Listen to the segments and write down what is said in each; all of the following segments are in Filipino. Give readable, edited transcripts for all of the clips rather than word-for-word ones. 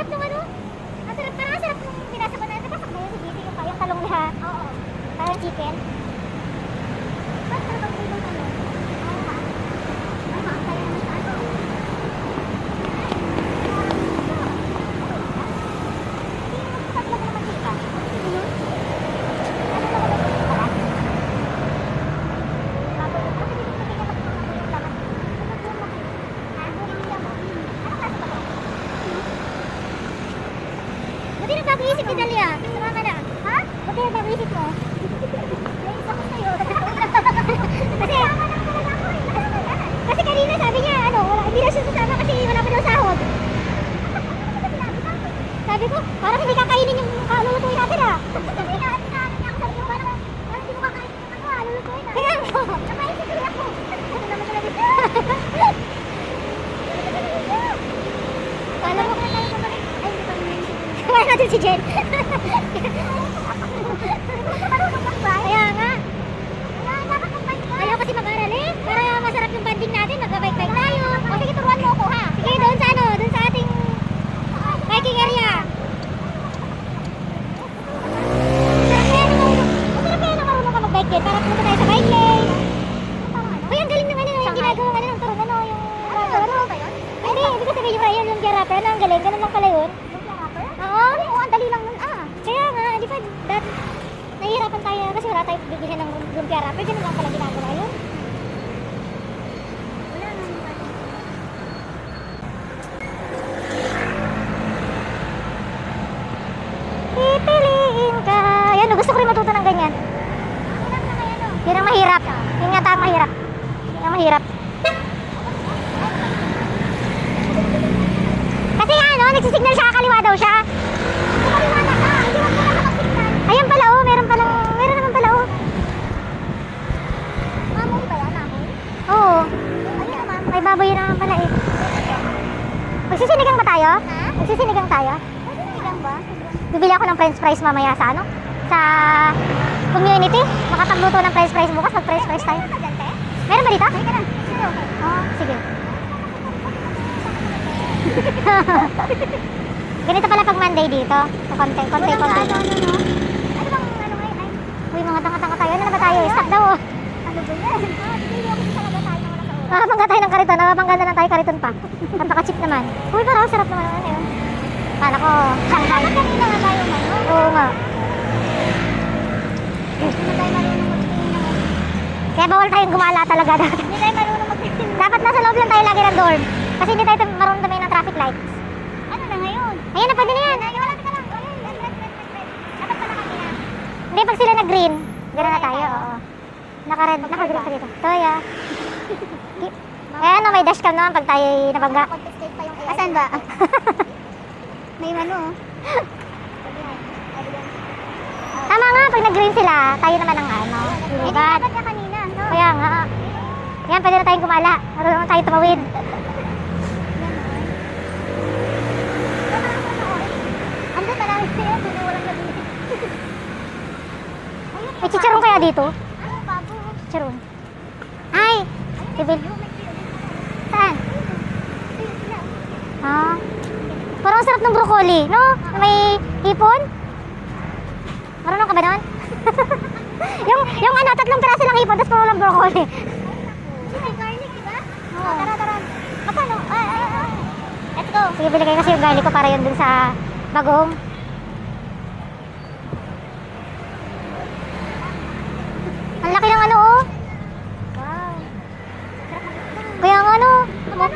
sarap ng ano. Ang sarap, parang ang sarap ng pinasa ko na. Napasok ba yun si Gigi? Yung talong niya. Oo. Parang chicken. Ba't sarap ang tulong ano? Oo ha? Ay, maangkaya naman sa ano. Buti nagbago-isip ni Dalia. Sama ka na. Ha? Buti nagbago-isip mo. Naisip ko sa'yo. Kasi kanina sabi niya, ano, hindi na siya sasama kasi wala pa daw sahod. Sabi ko, parang hindi kakainin yung lulutuin natin ah. Sabi niya, sabi ko, parang hindi mo kakainin yung lulutuin natin. Kaya ako, nakaisip ko ako. Ano naman talaga? Kala mo kaya tayo pabalik. Ay, hindi pa naman. Kaya natin si Jen. Kaya nga. Ayaw kasi mag-aral eh. Para masarap yung banding natin, mag-bike-bike tayo. O sige, turuan mo ako ha. Sige, doon sa ano, doon sa ating biking area. Masarap kaya na marunong ka mag-bike din. Para pumunta tayo sa bike lane. Uy, ang galing naman yung ginagawa ng turon ano, yung ano ba yun? Hindi, hindi ko sabihin yung rayon, yung jarapper. Ano, ang galing, ganun lang pala yun. Yung jarapper? Oo, ang dali lang nun ah. Kaya nga, di ba, nahihirapan tayo kasi wala tayong bibili ng lumpia wrapper. Ganun lang pala ginagawa yun. Wala nga naman. Pipiliin ka. Yan, gusto ko rin matuto ng ganyan. Hirap na kaya no? Yun ang mahirap. Yun nga tama mahirap. Yun ang mahirap. Kasi ano, nagsisignal siya, kaliwa daw siya. Kaliwa na ka, hindi mo pala nakasignal. Ayan pala oh, meron naman pala oh. Mamoy ba yan, mamoy? Oo. Ayun naman. May baboy naman pala eh. Magsisinigang ba tayo? Ha? Magsisinigang tayo? Magsisinigang ba? Bibili ako ng french fries mamaya sa ano? Sa community. Makapagluto ng french fries bukas, mag-french fries tayo. Meron ba dito? Oh, sige. Ganito pala pag Monday dito. Konti. Ano bang ano ngayon? Uy, mga tanga-tanga tayo. Ano na ba tayo? Stop daw oh. Ano ba yan? Bibili ako sa talaga tayo na wala sa oras. Nakabangga tayo ng kariton. Nakabangga na lang tayo kariton pa. Napaka-cheap naman. Uy, parang sarap naman naman yun. Kala ko, Shanghai. Dapat kanina nga tayo man. Oo nga. Hindi tayo marunong magtingin. Kaya bawal tayong gumala talaga dati. Hindi tayo marunong magtingin. Dapat nasa loob lang tayo lagi ng dorm. Kasi hindi tayo marunong tumayo ng traffic lights. Ano na ngayon? Ayan na, pwede na yan. Wala ka lang. Dapat pala kanina. Hindi, pag sila nag-green, gano'n na tayo. Oo. Naka-red, naka-green pa dito. Toya. Eh ano, may dashcam naman pag tayo nabangga. Asan ba? May ano. Tama nga, pag nag-green sila, tayo naman ang ano. Lilipat. Dapat ka kanina, no? Kaya nga. Yan, pwede na tayong gumala. Marunong tayo tumawid. Ando talaga siya, walang gagawin. May chicharon kaya dito? Ano, babo? Chicharon. Ay! Bibil. Saan? Ah. Parang sarap ng broccoli, no? May hipon? Marunong ka ba doon? yung ano, 3 piraso lang hipon, tapos puro lang broccoli. May garlic, diba? Oo. Tara. Magkano? Let's go. Sige, bili kayo kasi yung garlic ko para yun dun sa bagong. Ang laki ng ano, oh. Wow. Kaya nga, ano,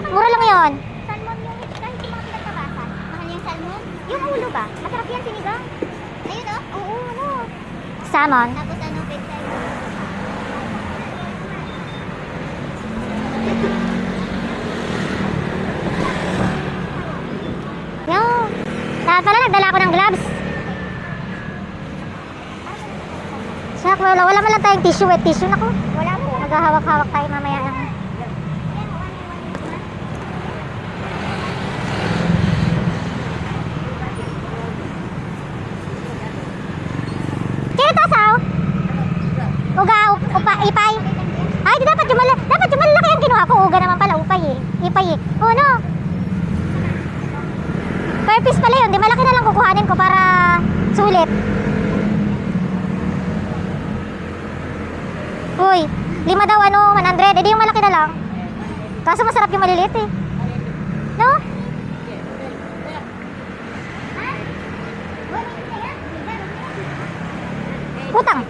mura lang yun. Salmon yung kahit yung mga pinagtabasan. Mahal yung salmon. Yung ulo ba? Masarap yan sinigang. Ayun, oh. Oo, ano. Salmon. Tapos ano, big time. Yung, dapat pala nagdala ako ng gloves. Sak, wala man lang tayong tissue, wet tissue. Naku, wala po. Maghahawak-hawak tayo mamaya ng... Kaya tasaw? Ugaw, ipay. Ay, di dapat yung malaki ang kinuha ko. Uga naman pala, upay eh. Ipay eh. Oh, no. Per piece pala yun. Di malaki na lang kukuhanin ko para sulit. Uy, 5 daw 100. Edi yung malaki na lang. Kaso masarap yung maliliit eh. No? Utang.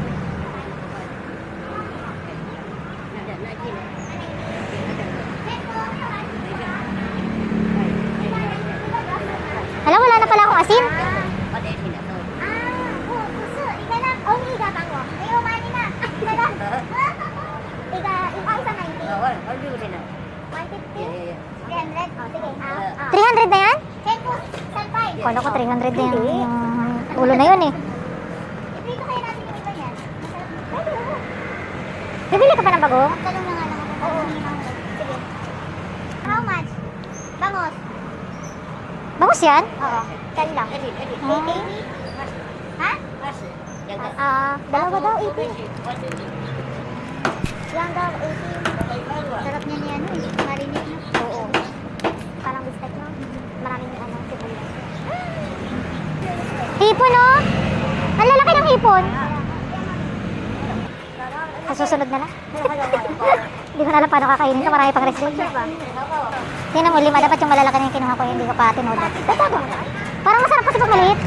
Alam, wala na pala akong asin. $300 na yan? Kala ko 300 na yan. Yung ulo na yun eh. Bibili ka pa ng bago? Talong na nga lang ako. Oo. Sige. How much? Bangos. Bangus yan? Oo. 10 lang. 80? Ha? Dalawa daw, 80. Yan daw, 80. Sarap niya niyan. Marinig na. Oo. Parang bistek no? Maraming sibuyas. Hipon oh! Ang lalaki ng hipon. Sa susunod na lang. Hindi ko na alam paano kakainin ito. Marami pang restriction. Tingnan mo, 5 dapat yung malalaki na yung kinuha ko. Hindi ko pa tinulad. Parang masarap kasi pag maliit.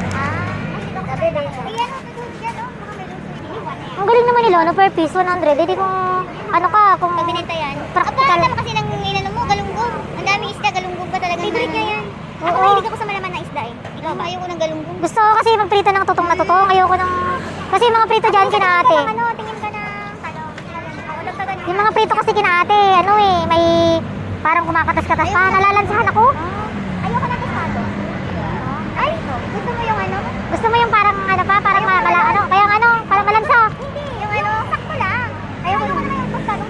Ang galing naman nila, per piece, 100. Hindi kung, kung Pag binenta yan. practical. Ang naman kasi nang inano mo, galunggong. Ang dami isda, galunggong pa talaga. Favorite niya yan. Ako Oo. mahilig ako sa malaman na isda eh. Ikaw ba? Ayoko ng galunggong. Gusto ko kasi magprito ng tutong na tutong. Ayoko ng... Kasi yung mga prito dyan kina ate. Tingin ka na. Ulam ka ganun. Yung mga prito kasi kina ate, may parang kumakatas-katas pa. Nalalansahan ako. Ayoko na tostado. Ay, gusto mo yung ano? Gusto mo yung parang parang parang malansa. Hindi, yung ano, sakto lang. Ayoko naman yung tostado.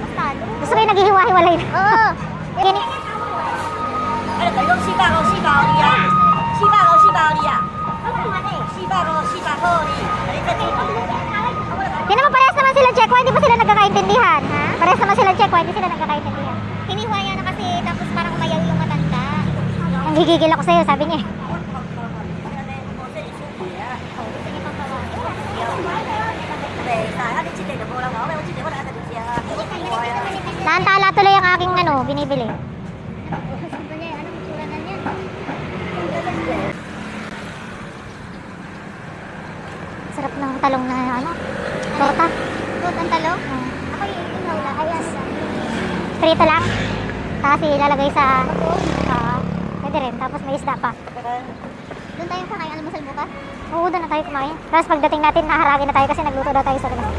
Gusto ko yung naghihiwa-hiwalay. Oo. Kini, 哎，等于西巴西巴里啊，西巴里啊，西巴里，哎，这地方。 Yan naman parehas naman sila Chekwa, hindi ba sila nagkakaintindihan? Parehas naman sila Chekwa, hindi sila nagkakaintindihan. Hiniwa niya na kasi tapos parang umayaw yung matanda. Ang gigigil ako sa'yo, sabi niya. Naantala tuloy ang aking binibili. Gusto niya, anong itsura na niyan? Sarap ng talong na torta. Good ang talong? Hmm. Ako yung inaw lang. Ay, ano lang. Prito lang. Tapos ilalagay sa... pwede rin. Tapos may isda pa. Doon tayo kakain almusal bukas? Oo, doon na tayo kumain. Tapos pagdating natin, naharagin na tayo kasi nagluto daw tayo sa labas.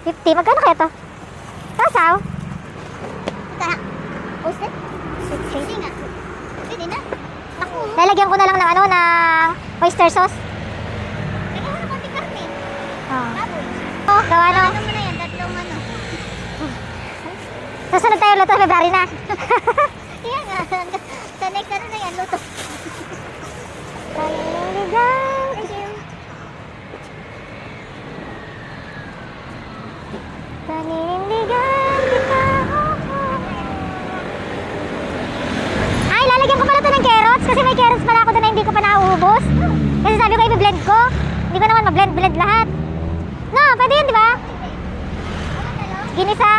50. Magkano kaya to? Tasaw? Ika na. Posted? Sige nga. Pwede na. Naku. Lalagyan ko na lang ng ng oyster sauce. Lagyan mo na konti karne. Oh. Baboy. Oh, gawa no. Ano mo na yan? Tatlong ano. Susunod tayo luto, February na. Kaya nga. Sa next ano na yan, luto. Thank you. Paninindigan kita. Ay, lalagyan ko pala ito ng carrots kasi may carrots pala ako doon na hindi ko pa nauubos. Kasi sabi ko i-blend ko. Hindi ko naman ma-blend lahat. No, pwede yun, di ba? Ginisa.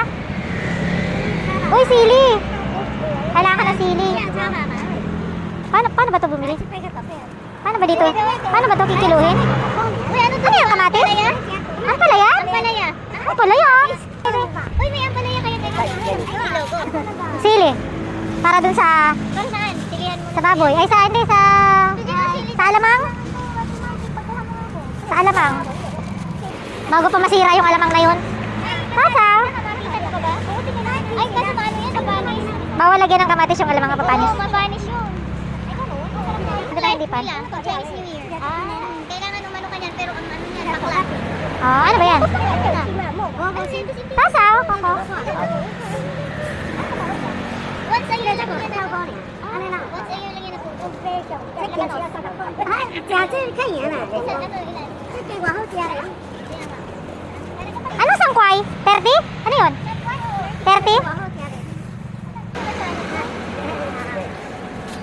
Uy, sili. Kailangan ng sili. Paano ba ito bumili? Paano ba dito? Paano ba ito kikiluhin? Uy, ano to? Ano yung kamati? Ampalaya? Ang palaya? Ampalaya. Ang palaya? Uy, may ampalaya kayo kayo. Ay, logo. Sili. Para dun sa Para saan? Sigihan mo. sa baboy. Ay, hindi, sa alamang. Sa alamang. Bago pa masira yung alamang na yun. Pasaw. Ay, kaso paano yan? Mabanis. Bawal lagyan ng kamatis yung alamang kapapanis. Oo, mabanis yun. Ay, oo. Hindi tayo hindi pa. Pag Chinese New Year. Kailangan umano ka niyan, pero ang ano niyan, bakla. Oh, ano ba yan? Pasaw. Koko. Once a year lang yan. Ano na? Once a year lang yan. Ano sangkway? 30? Ano yun? 30?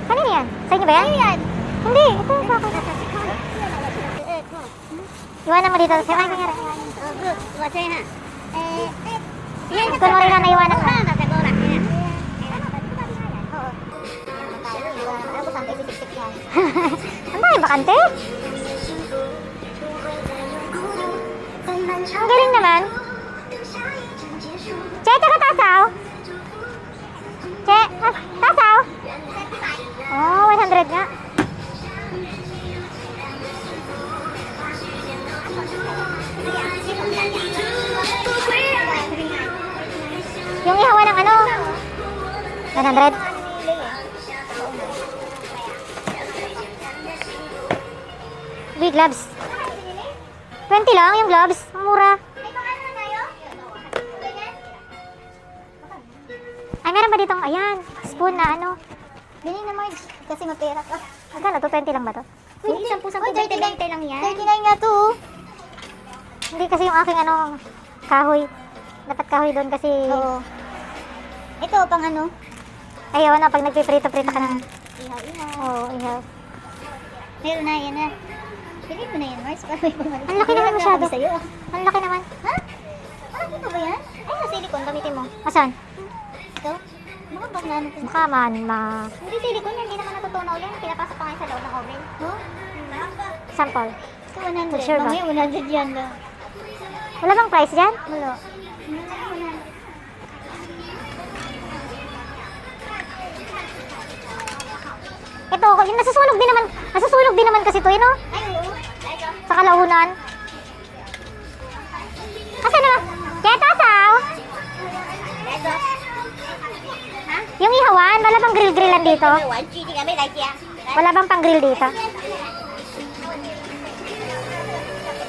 Kanina yan? Sa inyo niyo ba yan? Hindi, ito sa akin. Iwanan mo dito. Ay, nangyari. Kunwari na naiwanan mo. Ang dami bakante? Ang galing naman. Che, taga tasaw? Che, tasaw? Oh, 100 nga. Yung ihawa ng ano? 100? Uy, gloves. 20 lang yung gloves. Ang mura. Ay, meron ba ditong, ayan, spoon na ano? Bili na Marge, kasi mapera ka. Magkano to? 20 lang ba to? Hindi, 10 20 lang yan. 39 nga to. Hindi kasi yung aking ano, kahoy. Dapat kahoy doon kasi... Oo. Ito, pang ano? Ayaw na, pag nagpiprito-prito ka na. Ihaw-ihaw. Oo, ihaw. Meron na, yan na. Pili mo na yan, Mars. Ang laki naman masyado. Sa'yo. Ang laki naman. Ha? Ano ba yan? Ay, silicone, gamitin mo. Asan? Ito? Baka bag na ano to. Baka man, Hindi silicone, hindi naman natutunaw yan. Pinapasok pa ngayon sa loob ng oven. Oh? sample. Ito 100. Sure ba? Mamaya 100 yan lang. Wala bang price dyan? Wala. Ito, yung nasusunog din naman kasi to, no? Ay, oo. Ito. Sa kalaunan. Asa na? Kaya tasaw? Ito. Ha? Yung ihawan, wala bang grill-grillan dito? Wala bang pang-grill dito?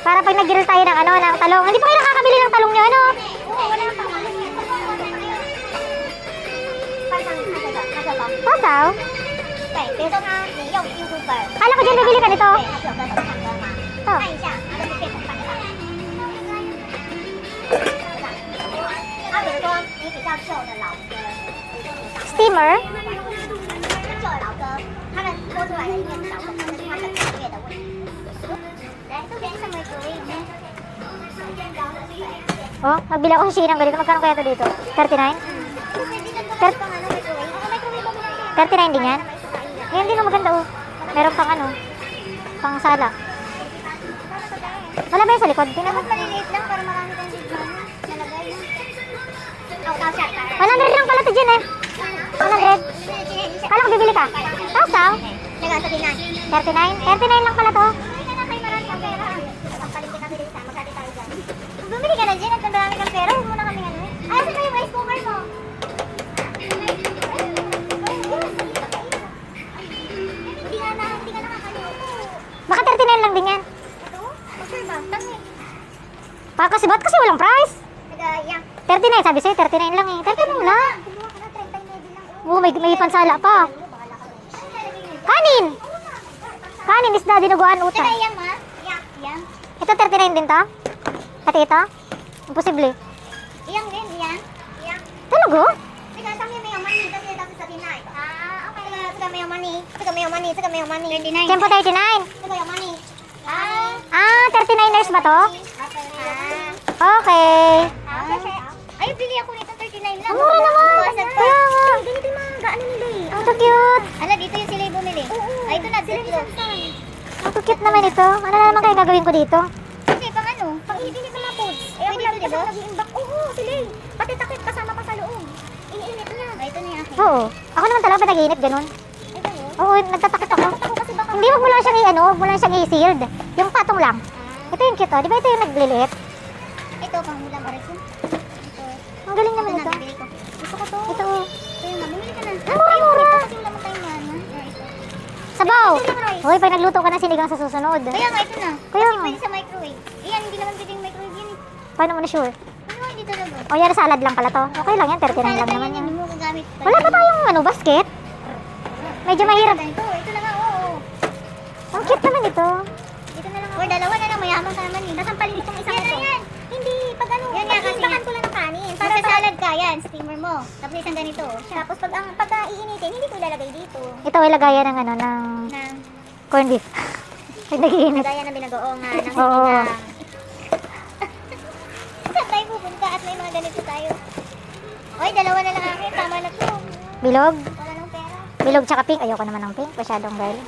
Para pag nag-grill tayo ng ano, ng talong. Hindi pa kayo nakakabili ng talong nyo, ano? Oo, wala pa. Tasaw? 对，比如说它你用 YouTuber， Kala ko dyan bibili ka nito. 对，它是有各种唱歌嘛， Oh. 看一下，它就是变成半个大。它比如说你比较旧的老歌， Steamer? 旧的老歌，他们播出来的音乐是小众，这是他们音乐的问题。来，这边是 microwave 呢。 Oh, nagbili ako sa Shein ng ganito. Magkano kaya ito dito? 39? 39 din yan? Ngayon din ang maganda, oh. Meron pang ano, pang sala. Wala ba yung sa likod? Tingnan mo. Dapat maliliit lang para marami kang video nalagay. Oh, tao siya. 100 lang pala ito dyan, eh. 100. Kala ko bibili ka. Tasaw? Naga sa Pinas. 39? 39 lang pala to. Bumili ka na kay marami kang pera. Papalit kita bilis na. Magkali tayo dyan. Bumili ka na dyan at marami kang pera. Huwag mo na kami ano. Ay, saan ba yung rice cooker mo? Hindi ka nakakalimuto. Baka 39 lang din yan. Ito? Sure ba? Tangi. Kasi ba't kasi walang price? Nag-iyak. 39, sabi sa'yo, 39 lang eh. 39 lang. Kumuha ka na 39 lang. Oo, may pansala pa. Kanin! Kanin, isda, dinuguan, Teka, utang. yan ma. Yak. Yan. Ito 39 din to? Pati ito? Imposible. Iyang din. Yan. Yak. Talaga? Teka, sabi may money. Kasi tapos sa tinay. Ah, okay. Teka, may money. Teka, may money. Teka, may money. 39. Tempo 39. Teka, may money. Ah. Ah, 39ers ba to? Okay. Ay, bili ako nito 39 lang. Ang mura naman. Kaya nga. Ganito yung mga gaano nila eh. Ang cute. Ala, dito yung sila yung bumili. Ay, ito na, dito. Ang cute naman ito. Ano na naman kaya gagawin ko dito? Kasi pang ano, pang ibili ka mga foods. Eh, ako dito, diba? Nag-iimbak. Oo, sila eh. Pati takip kasama pa sa loob. Iniinit niya. Ay, ito na yung akin. Oo. Ako naman talaga nag-iinit ganun. Ay, ganun. Oo, nagtatakip ako. Ako kasi baka... Hindi, wag mo lang siyang i-ano, wag mo lang siyang i-sealed. Yung patong lang. Ito yung cute, oh. Di ba ito yung nagliliit? Ito, pang ulam pa rin. Ito. Ang galing naman Ito na, ito. bibili ko. Gusto ko to. Ito, oh. Ito yung bumili ka na. Ang mura-mura. Ito kasi wala mo tayong yan. Sabaw! Hoy, pag nagluto ka na sinigang sa susunod. Kaya nga, ito na. Kaya Kasi nga. pwede sa microwave. Iyan, hindi naman pwede yung microwave yan eh. Paano mo na sure? Ano nga, hindi talaga. O yan, salad lang pala to. Okay lang yan, 39 lang Salad naman yan. Hindi mo gagamit. Wala pa tayong ano, basket? Medyo mahirap. Ito, ito na nga, oo. Ang cute naman ito. Dito na lang ako. Or dalawa na lang, mayaman ka naman eh. Nasampalin itong isang ito. Yan. Hindi, pag ano, yan nga kasi. Bakan ko lang ng kanin. para salad ka, yan, steamer mo. Tapos isang ganito. Tapos pagka iinitin, hindi ko ilalagay dito. Ito ay lagayan ng ano, ng Na, corned beef. Pag nag-iinit. gaya ng binagoongan, ng Oo. hindi na. Saan tayo pupunta at may mga ganito tayo? Oy, dalawa na lang akin, tama na to. Bilog. Wala nang pera. Bilog tsaka pink. Ayoko naman ng pink. Masyadong girl.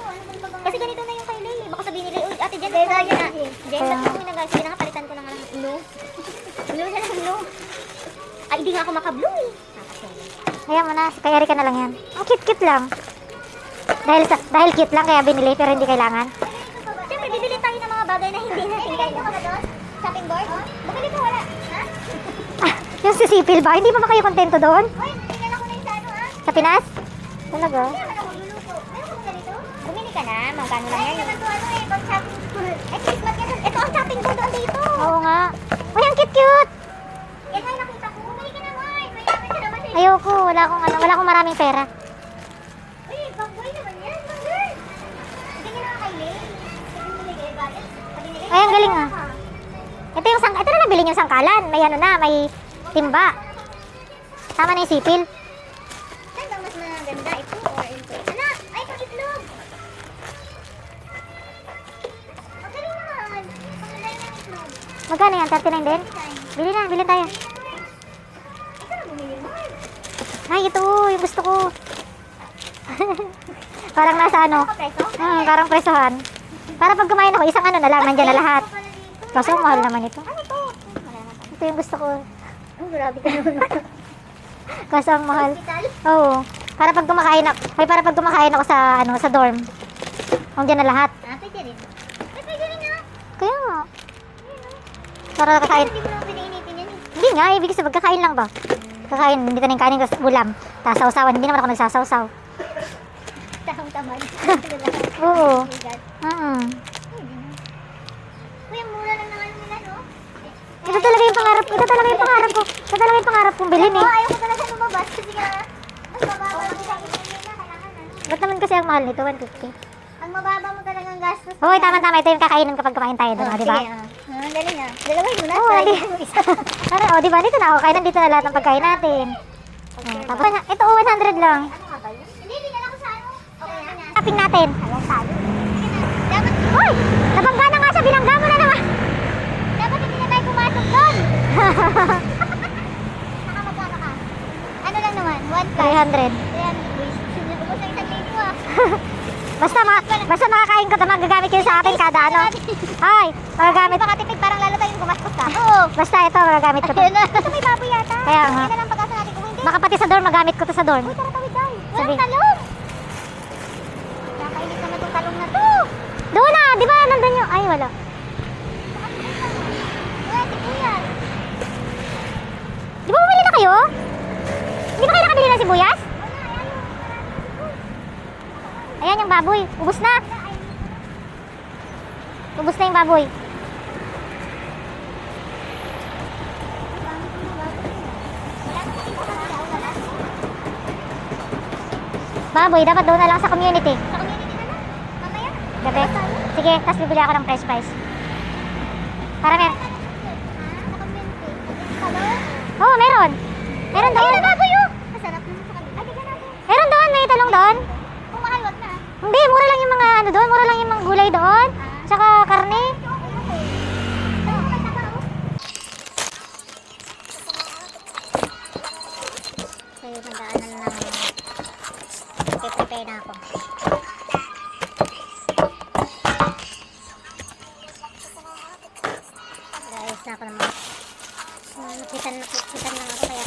Kasi ganito na yung kay Lay. Baka sabihin nila, uy, ate Jen, gaya na. Jen, Kaya- ba't mo na guys? Sige na nga, palitan ko na nga ng blue. Blue na lang, blue. Ay, hindi nga ako maka-blue eh. Kaya mo na. Kay Erika na lang yan. Ang cute-cute lang. Dahil cute lang kaya binili pero hindi kailangan. Siyempre, bibili tayo ng mga bagay na hindi natin kailangan. Shopping board? Bumili ko, wala. Ha? Yung sisipil ba? Hindi pa ba kayo kontento doon? Uy, tingnan ako na yung sa ano, ha? Sa Pinas? Talaga? Kaya ako luluto. Meron ko ganito? Bumili ka na, magkano lang yan. Ay, naman to ano eh, pag shopping board. Ay, Christmas yan. Ito ang shopping board doon dito. Oo nga. Uy, ang cute-cute! Yan nga yung nakita ko. Bumili ka na, Mark. May namin ka naman eh. Ayoko. Wala akong maraming pera. Uy, pang-boy naman yan, pang-girl. Hindi nga naman kay Lay. Sabi mo Lay, bakit? Sabi ni Lay, Ay, ang galing ah. Ito na nabili yung sangkalan. May ano na, may timba. Tama na yung sipil. saan bang mas maganda? Ito or ito? Anak! Ay, pang-itlog! Ang galing naman. Pang-ganda yung itlog. Magkano yan? 39 din? Bili na, bili tayo. Ito na bumili mo. Ay, ito. Yung gusto ko. Parang nasa ano. Preso? Parang presohan. Para pag kumain ako, isang ano na lang, nandyan na lahat. Kaso mahal naman ito. Ano to? Wala na. Ito yung gusto ko. Ang grabe ka naman. Kaso ang mahal. Hospital? Oo. Para pag kumakain ako sa ano, sa dorm. Nandiyan na lahat. Ah, pwede rin. Ay, pwede rin ah. Kaya nga. Para kakain. Hindi mo lang pinainitin yan eh. Hindi nga, ibig sabihin kakain lang ba? Kakain, hindi ka nang kanin ko ulam. Tapos sausawan, hindi naman ako nagsasawsaw. Tahong tamad. Oo. Bigat. Uy, ang mura lang naman nila, no? Ito talaga yung pangarap ko. Ito talaga yung pangarap kong bilhin eh. Ayaw ko talaga lumabas kasi nga, mas mababa mo sa ibigay na kailangan na. Ba't naman kasi ang mahal nito? 150. Ang mababa mo talagang gastos. Hoy, tama-tama. Ito yung kakainin kapag kumain tayo doon, di ba? Sige, ah. Galing ah. Dalawin mo na. Oo, try di. mo isa. Ano, di ba? Dito na ako. Kaya nandito na lahat ng pagkain natin. Tapos, ito 100 lang. Ano ka ba yun? Hindi, tingnan ako sa ano. Okay na. Shopping natin. Ayaw tayo. Sige na. Dapat, Hoy! Nabangga na nga siya. Bilangga mo na naman. dapat hindi na tayo pumasok doon. Nakamagkano ka? Ano lang naman? 1 plus. 300. 300. Uy, ubos na isang libo ah. Basta makakain ko ito, magagamit yun sa akin kada ano. Ay, magagamit. Makatipid, parang lalo tayong gumastos ka. Oo, basta ito, magagamit ko to. Ayun na. Ito may baboy yata. Kaya nga. Yan na lang pag-asa natin. Kung hindi, Baka pati sa dorm, magamit ko to sa dorm. uy, tara tawid tayo. Sabi. Walang talong. Nakakainit naman itong talong na to. Doon na, di ba? Nandun yung... Ay, wala. Uy, sibuyas. Di ba bumili na kayo? Di ba kayo nakabili ng sibuyas? Ayan yung baboy. Ubus na. Ubus na yung baboy. Baboy, dapat doon na lang sa community. Sa community na lang. Mamaya. Gabi. Sige, tapos bibili ako ng fresh fries. Para Ha? Sa community. Talong. Oo, meron. Meron doon. Ayun na baboy oh. Masarap naman sa kanila. Ay, bigyan natin. Meron doon, may talong doon. Kung mahal, wag na. Hindi, mura lang yung mga ano doon, mura lang yung mga gulay doon. Tsaka karne. So, magdaanan lang. Prepare na ako. Guys, na ako naman. Kitan lang ako kaya